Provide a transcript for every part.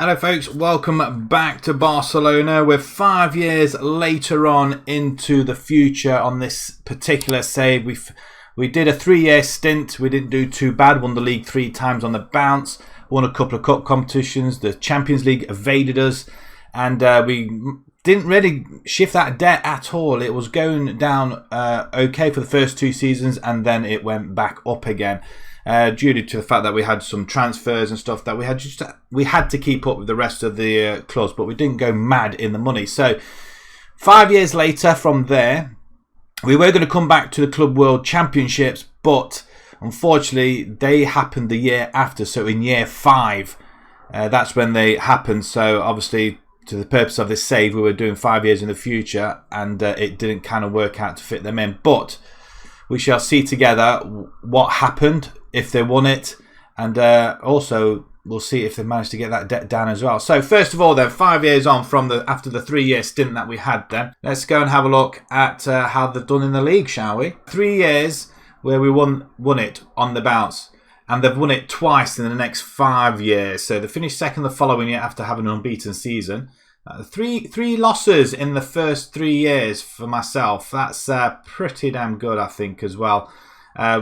Hello folks, welcome back to Barcelona. We're 5 years later on into the future on this particular save. We did a 3-year stint. We didn't do too bad. Won the league 3 times on the bounce. Won a couple of cup competitions. The Champions League evaded us. And we didn't really shift that debt at all. It was going down okay for the first 2 seasons. And then it went back up again. Due to the fact that we had some transfers and stuff that we had to keep up with the rest of the clubs, but we didn't go mad in the money. So 5 years later from there, we were going to come back to the Club World Championships, but unfortunately they happened the year after. So in year 5, that's when they happened. So obviously, to the purpose of this save, we were doing 5 years in the future, and it didn't kind of work out to fit them in. But we shall see together what happened, if they won it, and also we'll see if they managed to get that debt down as well. So first of all then, 5 years on from after the 3-year stint that we had then, let's go and have a look at how they've done in the league, shall we? 3 years where we won it on the bounce, and they've won it twice in the next 5 years. So they finished second the following year after having an unbeaten season. Three losses in the first 3 years for myself. That's pretty damn good, I think, as well.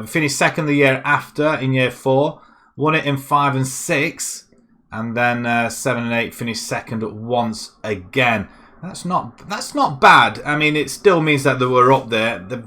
Finished second the year after in year 4, won it in 5 and 6, and then 7 and 8 finished second once again. That's not bad. I mean, it still means that they were up there. They've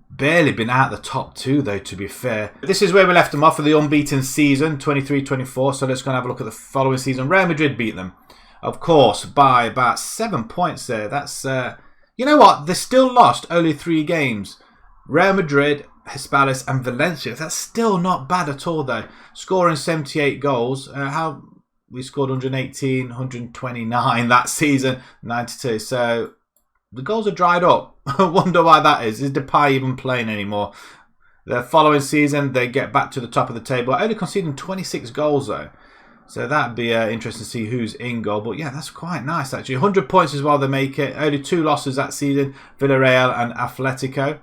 barely been out the top 2 though, to be fair. This is where we left them off for the unbeaten season, 23-24. So let's go and have a look at the following season. Real Madrid beat them, of course, by about 7 points there. That's you know what? They still lost only 3 games. Real Madrid, Hispales and Valencia. That's still not bad at all though. Scoring 78 goals. How we scored 118, 129 that season, 92. So the goals are dried up. I wonder why that is. Is Depay even playing anymore? The following season they get back to the top of the table, only conceding 26 goals though. So that'd be interesting to see who's in goal. But yeah, that's quite nice actually. 100 points as well they make it. Only 2 losses that season, Villarreal and Atletico.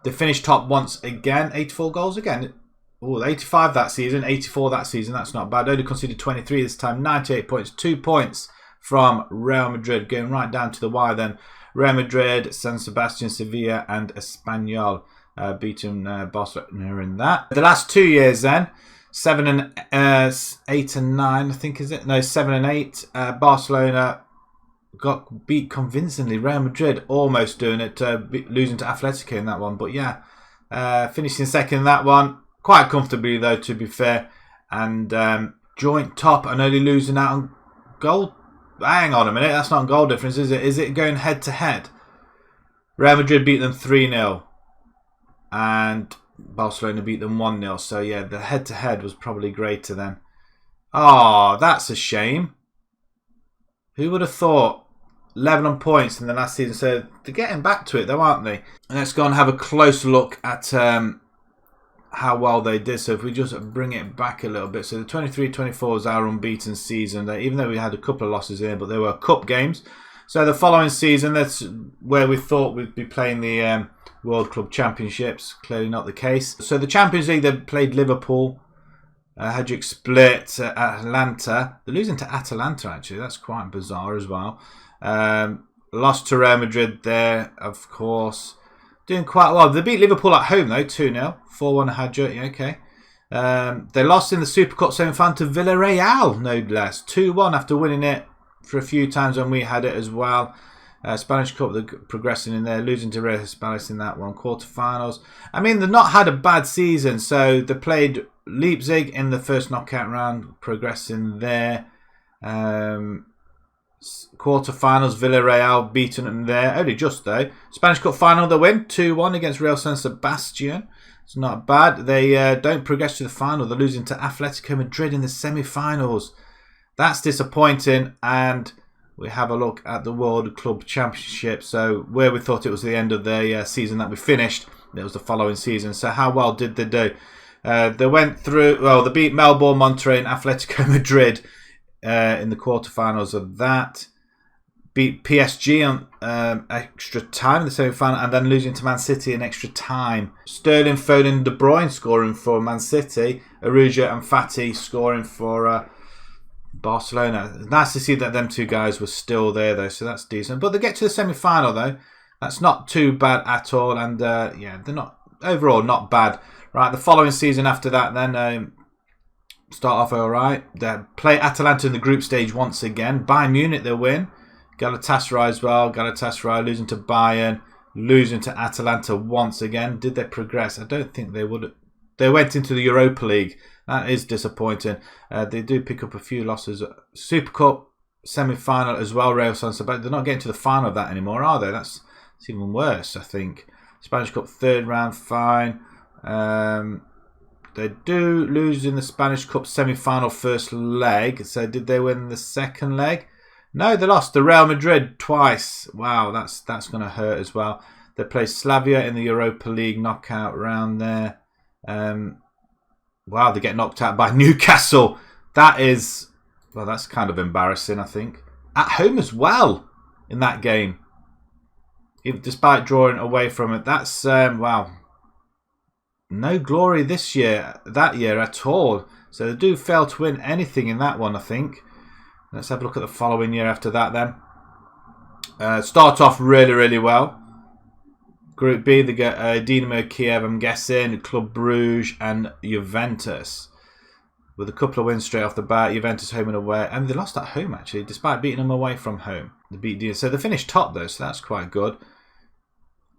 They finished top once again, 84 goals again. Oh, 85 that season, 84 that season. That's not bad. Only conceded 23 this time, 98 points. 2 points from Real Madrid. Going right down to the wire then. Real Madrid, San Sebastian, Sevilla and Espanyol beating Barcelona in that. The last 2 years then, 7 and 8 and 9, I think, is it? No, 7 and 8. Barcelona got beat convincingly. Real Madrid almost doing it, losing to Atletico in that one. But yeah, finishing second in that one. Quite comfortably though, to be fair. And joint top and only losing out on goal. Hang on a minute, that's not goal difference, is it? Is it going head to head? Real Madrid beat them 3-0. And Barcelona beat them 1-0. So yeah, the head to head was probably greater then. Oh, that's a shame. Who would have thought? 11 on points in the last season, so they're getting back to it though, aren't they? And let's go and have a closer look at how well they did. So if we just bring it back a little bit, so the 23-24 was our unbeaten season, even though we had a couple of losses in, but they were cup games. So the following season, that's where we thought we'd be playing the World Club Championships. Clearly not the case. So the Champions League, they played Liverpool. Hajduk split Atalanta. They're losing to Atalanta actually. That's quite bizarre as well. Lost to Real Madrid there, of course. Doing quite well. They beat Liverpool at home though, 2-0. 4-1 Hajduk, yeah, okay. They lost in the Super Cup semi-final to Villarreal, no less. 2-1 after winning it for a few times when we had it as well. Spanish Cup, they're progressing in there, losing to Real Hispales in that one. Quarterfinals. I mean, they've not had a bad season, so they played Leipzig in the first knockout round, progressing there. Quarterfinals, Villarreal beaten them there, only just though. Spanish Cup final, they win 2-1 against Real San Sebastian. It's not bad. They don't progress to the final. They're losing to Atletico Madrid in the semi-finals. That's disappointing. And we have a look at the World Club Championship. So where we thought it was the end of the season that we finished, it was the following season. So how well did they do? They went through, well, they beat Melbourne, Monterrey and Atletico Madrid in the quarterfinals of that. Beat PSG on extra time in the semi-final, and then losing to Man City in extra time. Sterling, Foden and De Bruyne scoring for Man City. Aruja and Fati scoring for Barcelona. Nice to see that them two guys were still there though, so that's decent. But they get to the semi-final though. That's not too bad at all, and yeah, they're not overall not bad. Right, the following season after that, then start off all right. They play Atalanta in the group stage once again. Bayern Munich they win. Galatasaray as well. Galatasaray losing to Bayern, losing to Atalanta once again. Did they progress? I don't think they would. They went into the Europa League. That is disappointing. They do pick up a few losses. Super Cup semi-final as well, Real Sociedad, but they're not getting to the final of that anymore, are they? That's even worse, I think. Spanish Cup third round, fine. They do lose in the Spanish Cup semi-final first leg. So did they win the second leg? No, they lost to Real Madrid twice. Wow, that's going to hurt as well. They play Slavia in the Europa League knockout round there. Wow, they get knocked out by Newcastle. That is, well, that's kind of embarrassing, I think. At home as well in that game. Despite drawing away from it. That's, wow. No glory that year at all. So they do fail to win anything in that one, I think. Let's have a look at the following year after that then. Start off really, really well. Group B, they get Dinamo Kiev, I'm guessing, Club Bruges and Juventus. With a couple of wins straight off the bat, Juventus home and away. And they lost at home, actually, despite beating them away from home. They beat Dinamo. So they finished top, though, so that's quite good.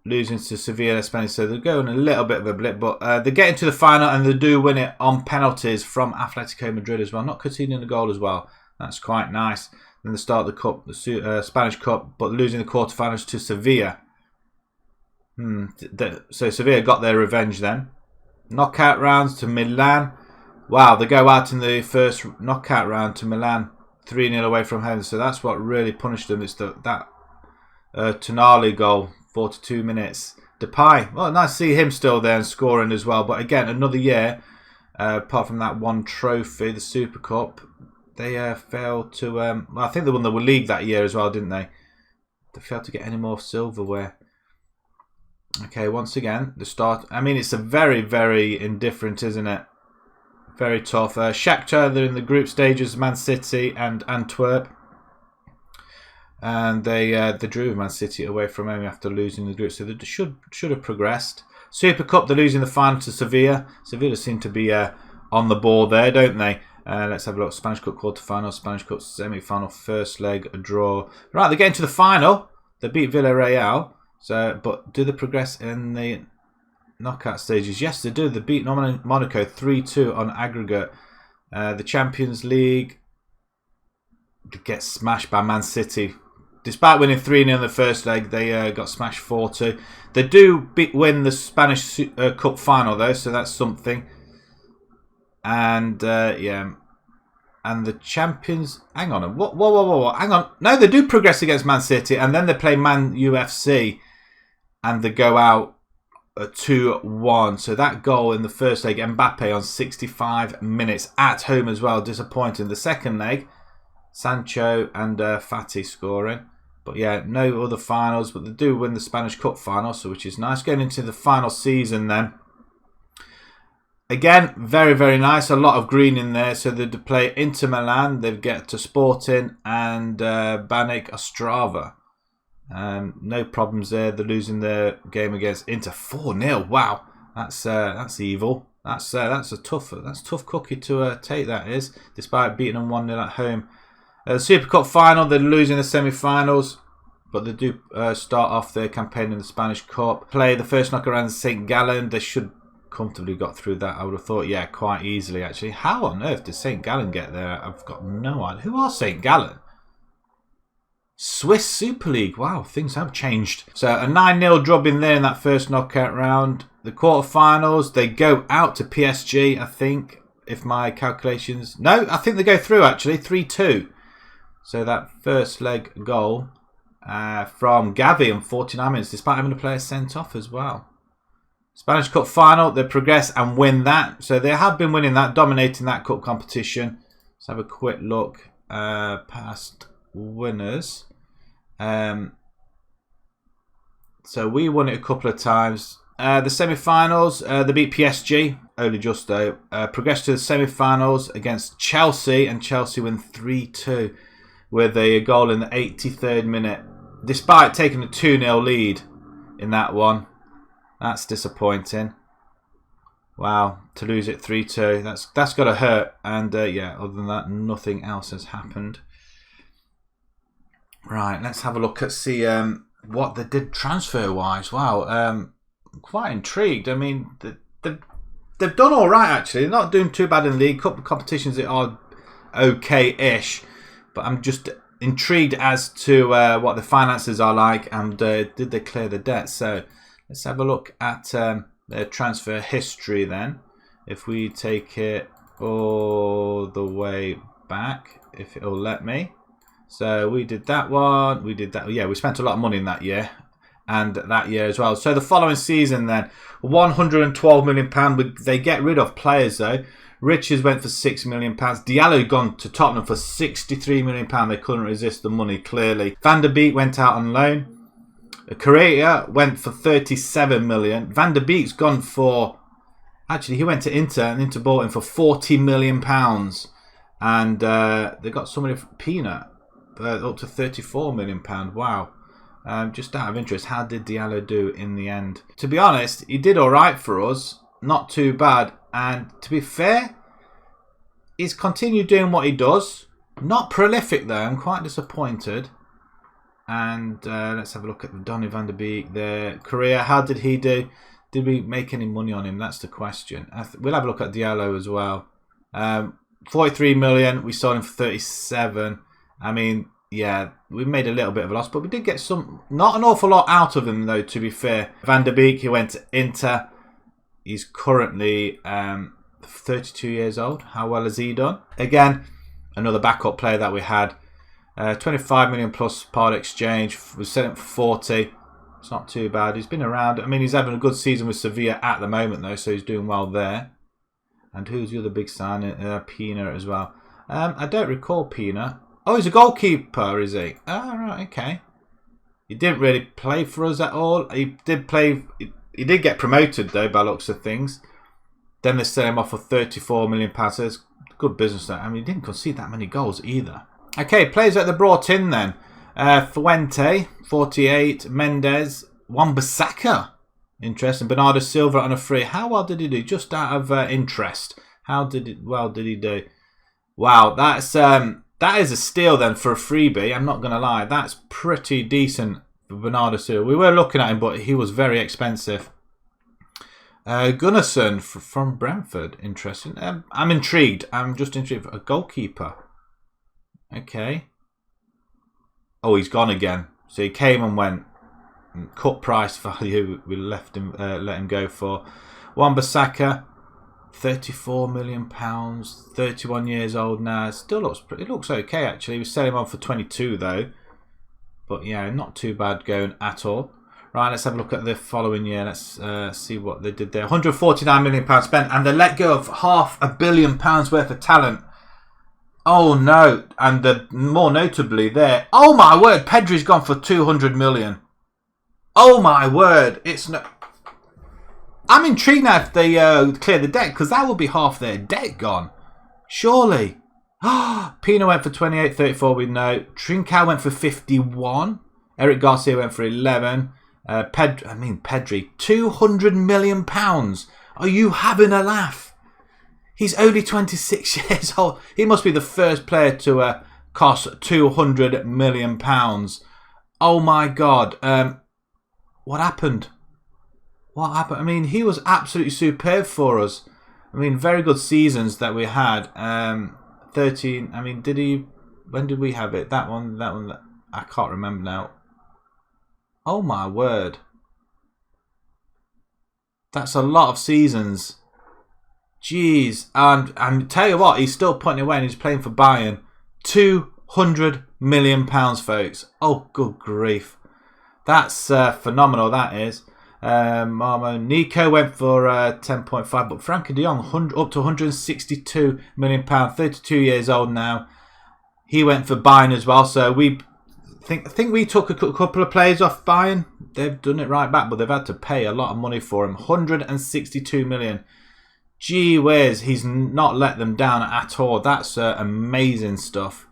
Losing to Sevilla, Spanish, so they're going a little bit of a blip. But they get into the final and they do win it on penalties from Atletico Madrid as well. Not conceding a goal as well. That's quite nice. Then they start the cup, the Spanish Cup, but losing the quarterfinals to Sevilla. So Sevilla got their revenge then. Knockout rounds to Milan. Wow, they go out in the first knockout round to Milan, 3-0 away from home. So that's what really punished them. It's that Tonali goal, 42 minutes. Depay, well, nice to see him still there and scoring as well. But again, another year, apart from that one trophy, the Super Cup, they failed to... well, I think they won the league that year as well, didn't they? They failed to get any more silverware. Okay, once again, the start. I mean, it's a very, very indifferent, isn't it? Very tough. Shakhtar, they're in the group stages, Man City and Antwerp. And they drew Man City away from home after losing the group. So they should have progressed. Super Cup, they're losing the final to Sevilla. Sevilla seem to be on the ball there, don't they? Let's have a look. Spanish Cup quarter-final, Spanish Cup semi-final, first leg, a draw. Right, they get into the final. They beat Villarreal. So, but do they progress in the knockout stages? Yes, they do. They beat Monaco 3-2 on aggregate. The Champions League, they get smashed by Man City. Despite winning 3-0 in the first leg, they got smashed 4-2. They do win the Spanish Cup final though, so that's something. And yeah, and the champions. Hang on, whoa! Hang on. No, they do progress against Man City, and then they play Man UFC. And they go out 2-1. So that goal in the first leg, Mbappe on 65 minutes at home as well. Disappointing. The second leg, Sancho and Fati scoring. But yeah, no other finals. But they do win the Spanish Cup final, so which is nice. Going into the final season then. Again, very, very nice. A lot of green in there. So they play Inter Milan. They get to Sporting and Banik Ostrava. No problems there. They're losing their game against Inter 4-0. Wow, that's evil. That's a tough cookie to take. That is, despite beating them 1-0 at home. The Super Cup final, they're losing the semi-finals, but they do start off their campaign in the Spanish Cup. Play the first knockout around St. Gallen. They should comfortably got through that. I would have thought, yeah, quite easily actually. How on earth did St. Gallen get there? I've got no idea. Who are St. Gallen? Swiss Super League. Wow, things have changed. So a 9-0 drubbing there in that first knockout round. The quarterfinals, they go out to PSG, I think, if my calculations... No, I think they go through actually, 3-2. So that first leg goal from Gavi in 49 minutes, despite having a player sent off as well. Spanish Cup final, they progress and win that. So they have been winning that, dominating that cup competition. Let's have a quick look past winners. So we won it a couple of times. the semi-finals. They beat PSG, only just though. Progressed to the semi-finals against Chelsea, and Chelsea win 3-2 with a goal in the 83rd minute, despite taking a 2-0 lead in that one. That's disappointing. Wow, to lose it 3-2, that's got to hurt. And yeah, other than that, nothing else has happened. Right, let's have a look at see what they did transfer-wise. Wow, I'm quite intrigued. I mean, they've done all right, actually. They're not doing too bad in the league. Couple of competitions that are okay-ish. But I'm just intrigued as to what the finances are like, and did they clear the debt. So let's have a look at their transfer history then. If we take it all the way back, if it'll let me. So we did that one, we did that. Yeah, we spent a lot of money in that year and that year as well. So the following season then, £112 million. They get rid of players though. Richards went for £6 million. Diallo gone to Tottenham for £63 million. They couldn't resist the money, clearly. Van der Beek went out on loan. Correa went for £37 million. Van der Beek's gone for... Actually, he went to Inter, and Inter bought him for £40 million. And they got somebody for Peanut up to £34 million. Wow. Just out of interest, how did Diallo do in the end? To be honest, he did all right for us. Not too bad. And to be fair, he's continued doing what he does. Not prolific though. I'm quite disappointed. And let's have a look at Donny van der Beek there. Korea, how did he do? Did we make any money on him? That's the question. We'll have a look at Diallo as well. 43 million. We sold him for 37. I mean, yeah, we made a little bit of a loss, but we did get some, not an awful lot out of him though, to be fair. Van der Beek, he went to Inter. He's currently 32 years old. How well has he done? Again, another backup player that we had. 25 million plus part exchange. We set him for 40. It's not too bad. He's been around. I mean, he's having a good season with Sevilla at the moment, though, so he's doing well there. And who's the other big sign? Pina as well. I don't recall Pina. Oh, he's a goalkeeper, is he? Oh, right, okay. He didn't really play for us at all. He did play... He did get promoted, though, by looks of things. Then they set him off for £34 million. So it's good business, though. I mean, he didn't concede that many goals either. Okay, players that they brought in then. Fuente, 48. Mendes. Wan-Bissaka. Interesting. Bernardo Silva on a free. How well did he do? Just out of interest. How did he do? Wow, that is a steal then for a freebie. I'm not going to lie. That's pretty decent for Bernardo Silva. We were looking at him, but he was very expensive. Gunnarsson from Brentford. Interesting. I'm intrigued. I'm just intrigued. A goalkeeper. Okay. Oh, he's gone again. So he came and went. Cut price value. We let him go for. Wan-Bissaka, £34 million. 31 years old now. Still looks pretty. It looks okay actually. We sell him on for 22 though. But yeah, not too bad going at all. Right, let's have a look at the following year. Let's see what they did there. £149 million spent, and they let go of £500 million worth of talent. Oh no! And more notably there. Oh my word! Pedri's gone for 200 million. Oh my word! It's no. I'm intrigued now if they clear the debt, because that will be half their debt gone. Surely. Pino went for 28, 34. We know. Trincao went for 51. Eric Garcia went for 11. Pedri, £200 million. Are you having a laugh? He's only 26 years old. He must be the first player to cost £200 million. Oh my God. What happened? What happened? I mean, he was absolutely superb for us. I mean, very good seasons that we had. 13. I mean, when did we have it? That one. I can't remember now. Oh my word. That's a lot of seasons. Jeez. And tell you what, he's still putting it away and he's playing for Bayern. £200 million, folks. Oh, good grief. That's phenomenal, that is. Nico went for 10.5, but Frankie de Jong up to £162 million, 32 years old now. He went for Bayern as well, so we I think we took a couple of players off Bayern. They've done it right back, but they've had to pay a lot of money for him. 162 million. Gee whiz, he's not let them down at all. That's amazing stuff.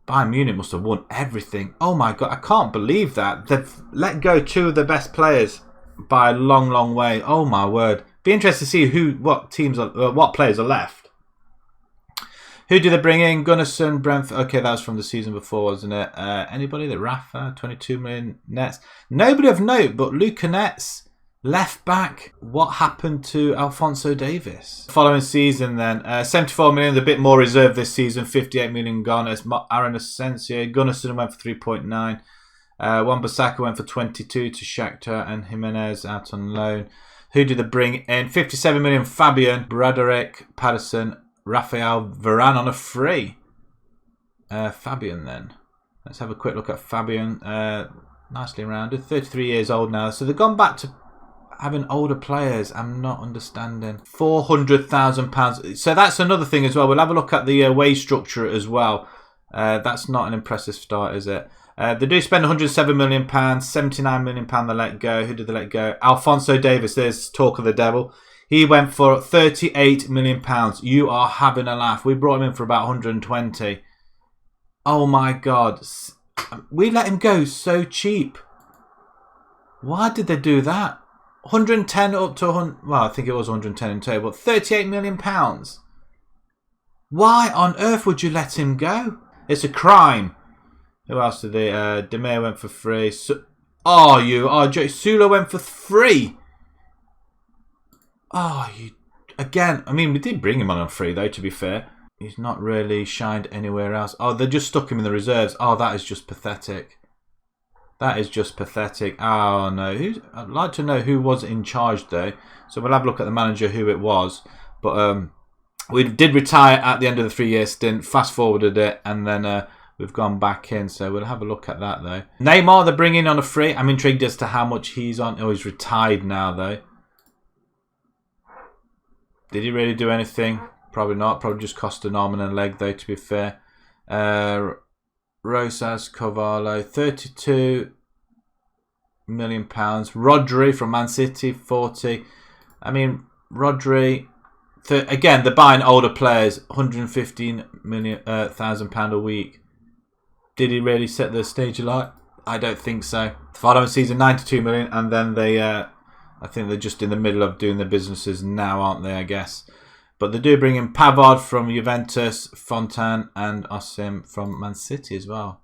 Bayern Munich must have won everything. Oh my God, I can't believe that. They've let go 2 of the best players by a long, long way. Oh my word. Be interested to see what players are left. Who did they bring in? Gunnarsson, Brentford. Okay, that was from the season before, wasn't it? Anybody? The Rafa, 22 million nets. Nobody of note, but Luca Nets, left back. What happened to Alphonso Davies? Following season then, 74 million, a bit more reserved this season. 58 million gone. As Aaron Asensio, Gunnarsson went for 3.9. Wan-Bissaka went for 22 to Shakhtar, and Jimenez out on loan. Who did they bring in? 57 million, Fabian, Braderick, Patterson, Raphael Varane on a free. Fabian then. Let's have a quick look at Fabian. Nicely rounded. 33 years old now. So they've gone back to having older players. I'm not understanding. £400,000. So that's another thing as well. We'll have a look at the wage structure as well. That's not an impressive start, is it? They do spend £107 million. £79 million they let go. Who did they let go? Alphonso Davies. There's talk of the devil. He went for £38 million. You are having a laugh. We brought him in for about 120. Oh my God. We let him go so cheap. Why did they do that? 110 up to 100. Well, I think it was 110 in total, but £38 million. Why on earth would you let him go? It's a crime. Who else did they? Demir went for free. Sula went for free. Oh, again, I mean, we did bring him on free, though, to be fair. He's not really shined anywhere else. Oh, they just stuck him in the reserves. Oh, that is just pathetic. That is just pathetic. Oh, no. I'd like to know who was in charge, though. So we'll have a look at the manager, who it was. But we did retire at the end of the 3-year stint, fast-forwarded it, and then we've gone back in. So we'll have a look at that, though. Neymar, they're bringing on a free. I'm intrigued as to how much he's on. Oh, he's retired now, though. Did he really do anything? Probably not. Probably just cost an arm and a leg, though, to be fair. Rosas, Carvalho, £32 million. Rodri from Man City, 40. I mean, Rodri, again, they're buying older players, £115,000 a week. Did he really set the stage alight? I don't think so. The following season, 92 million, and then they... I think they're just in the middle of doing their businesses now, aren't they, I guess. But they do bring in Pavard from Juventus, Fontan and Osim from Man City as well.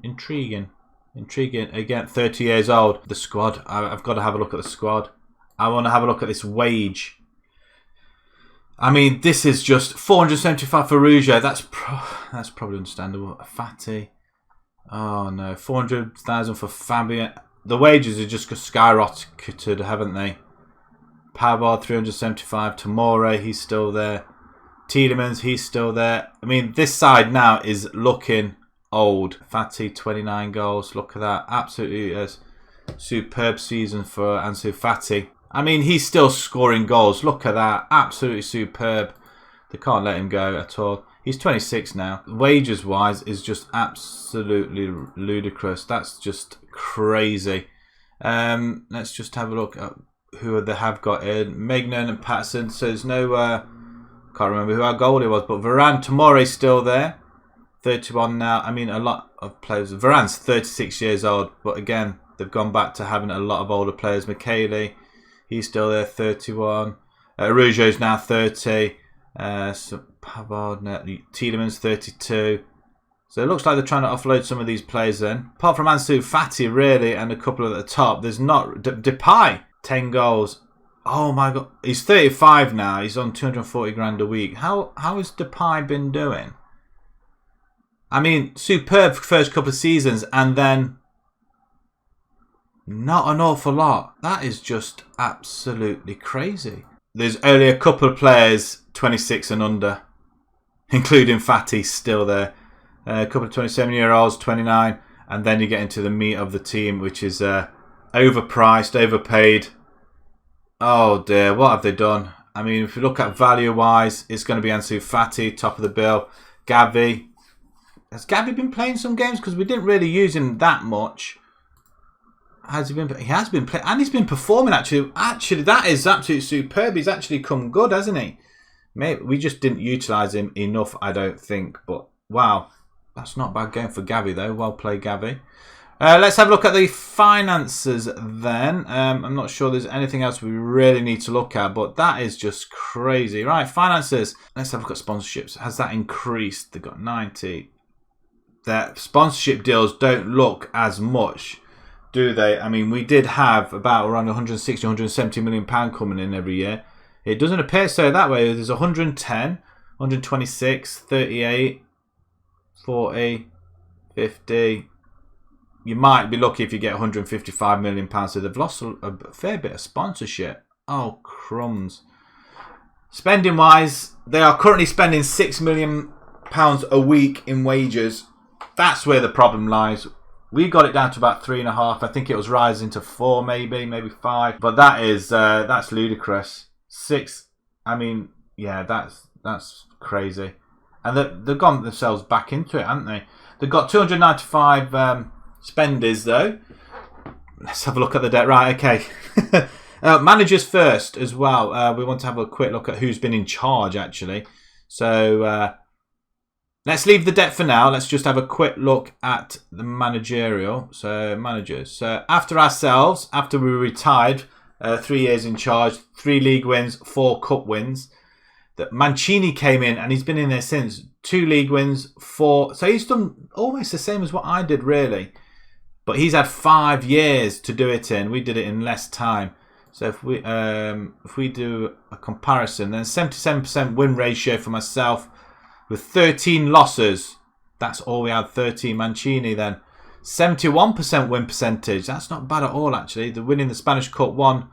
Intriguing. Intriguing. Again, 30 years old. The squad. I've got to have a look at the squad. I want to have a look at this wage. I mean, this is just 475 for Rouge. That's probably understandable. Fati. Oh, no. 400,000 for Fabian. The wages have just skyrocketed, haven't they? Pavard, 375. Tomore, he's still there. Tielemans, he's still there. I mean, this side now is looking old. Fati, 29 goals. Look at that. Absolutely a superb season for Ansu Fati. I mean, he's still scoring goals. Look at that. Absolutely superb. They can't let him go at all. He's 26 now. Wages-wise is just absolutely ludicrous. That's just crazy. Let's just have a look at who they have got in. Magnan and Patterson. So there's no... can't remember who our goalie was. But Varane, Tomore's still there. 31 now. I mean, a lot of players. Varane's 36 years old. But again, they've gone back to having a lot of older players. Michele, he's still there, 31. Rougeau's now 30. So Pavard, Tielemans 32. So it looks like they're trying to offload some of these players then. Apart from Ansu Fati, really, and a couple at the top, there's not... Depay, 10 goals. Oh my God. He's 35 now. He's on 240 grand a week. How has Depay been doing? I mean, superb first couple of seasons and then not an awful lot. That is just absolutely crazy. There's only a couple of players 26 and under, including Fati still there. A couple of 27-year-olds, 29, and then you get into the meat of the team, which is overpriced, overpaid. Oh dear, what have they done? I mean, if you look at value-wise, it's going to be Ansu Fati, top of the bill. Gavi, Has Gabby been playing some games? Because we didn't really use him that much. Has he been? He has been playing, and he's been performing. Actually, that is absolutely superb. He's actually come good, hasn't he? Maybe we just didn't utilise him enough, I don't think. But wow, that's not a bad game for Gabby though. Well played, Gabby. Let's have a look at the finances then. I'm not sure there's anything else we really need to look at, but that is just crazy. Right, finances. Let's have a look at sponsorships. Has that increased? They've got 90. Their sponsorship deals don't look as much, do they? I mean, we did have about around 160, 170 million pound coming in every year. It doesn't appear so that way. There's 110, 126, 38, 40, 50. You might be lucky if you get 155 million pounds. So they've lost a fair bit of sponsorship. Oh, crumbs. Spending wise, they are currently spending £6 million a week in wages. That's where the problem lies. We got it down to about 3.5. I think it was rising to 4, maybe 5. But that is that's ludicrous. 6. I mean, yeah, that's crazy. And they've gone themselves back into it, haven't they? They've got 295 spenders though. Let's have a look at the debt. Right, okay. Managers first as well. We want to have a quick look at who's been in charge actually. So let's leave the debt for now. Let's just have a quick look at the managerial. So managers. So after ourselves, after we retired, 3 years in charge, 3 league wins, 4 cup wins. That Mancini came in and he's been in there since. 2 league wins, 4. So he's done almost the same as what I did really. But he's had 5 years to do it in. We did it in less time. So if we do a comparison, then 77% win ratio for myself with 13 losses. That's all we had, 13. Mancini then. 71% win percentage. That's not bad at all actually. They're winning the Spanish Cup 1,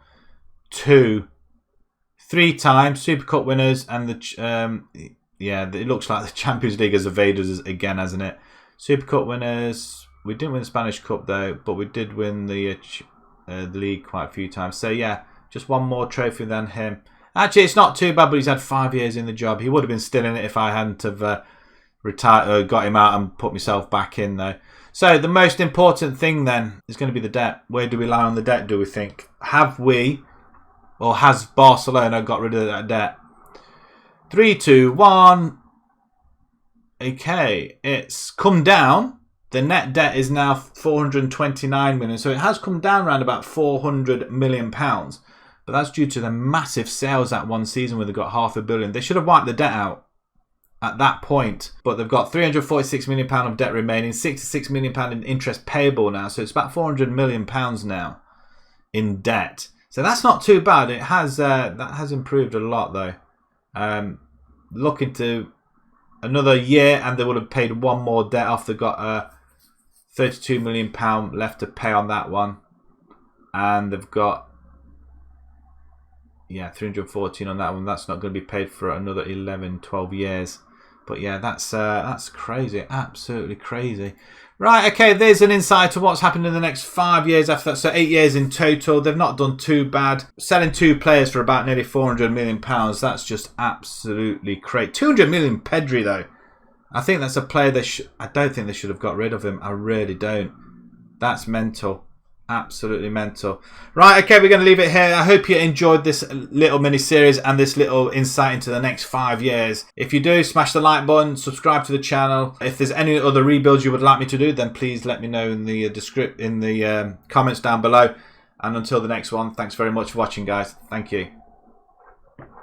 2, 3 times. Super Cup winners and the yeah, it looks like the Champions League has evaded us again, hasn't it? Super Cup winners. We didn't win the Spanish Cup though, but we did win the league quite a few times. So yeah, just one more trophy than him. Actually, it's not too bad, but he's had 5 years in the job. He would have been still in it if I hadn't have retired, got him out and put myself back in though. So the most important thing then is going to be the debt. Where do we lie on the debt, do we think? Have we, or has Barcelona got rid of that debt? 3, 2, 1. Okay, it's come down. The net debt is now 429 million. So it has come down around about 400 million pounds. But that's due to the massive sales that one season where they got £500 million. They should have wiped the debt out at that point. But they've got £346 million of debt remaining, £66 million in interest payable now. So it's about £400 million now in debt. So that's not too bad. It has that has improved a lot though. Looking to another year and they would have paid one more debt off. They've got £32 million left to pay on that one. And they've got 314 on that one. That's not going to be paid for another 11, 12 years. But yeah, that's crazy. Absolutely crazy. Right, okay, there's an insight to what's happened in the next 5 years after that. So 8 years in total. They've not done too bad. Selling 2 players for about nearly £400 million. That's just absolutely crazy. 200 million PEDRI though. I think that's a player I don't think they should have got rid of him. I really don't. That's mental. Absolutely mental. Right, okay, we're going to leave it here. I hope you enjoyed this little mini-series and this little insight into the next 5 years. If you do, smash the like button, subscribe to the channel. If there's any other rebuilds you would like me to do, then please let me know in the comments down below. And until the next one, thanks very much for watching, guys. Thank you.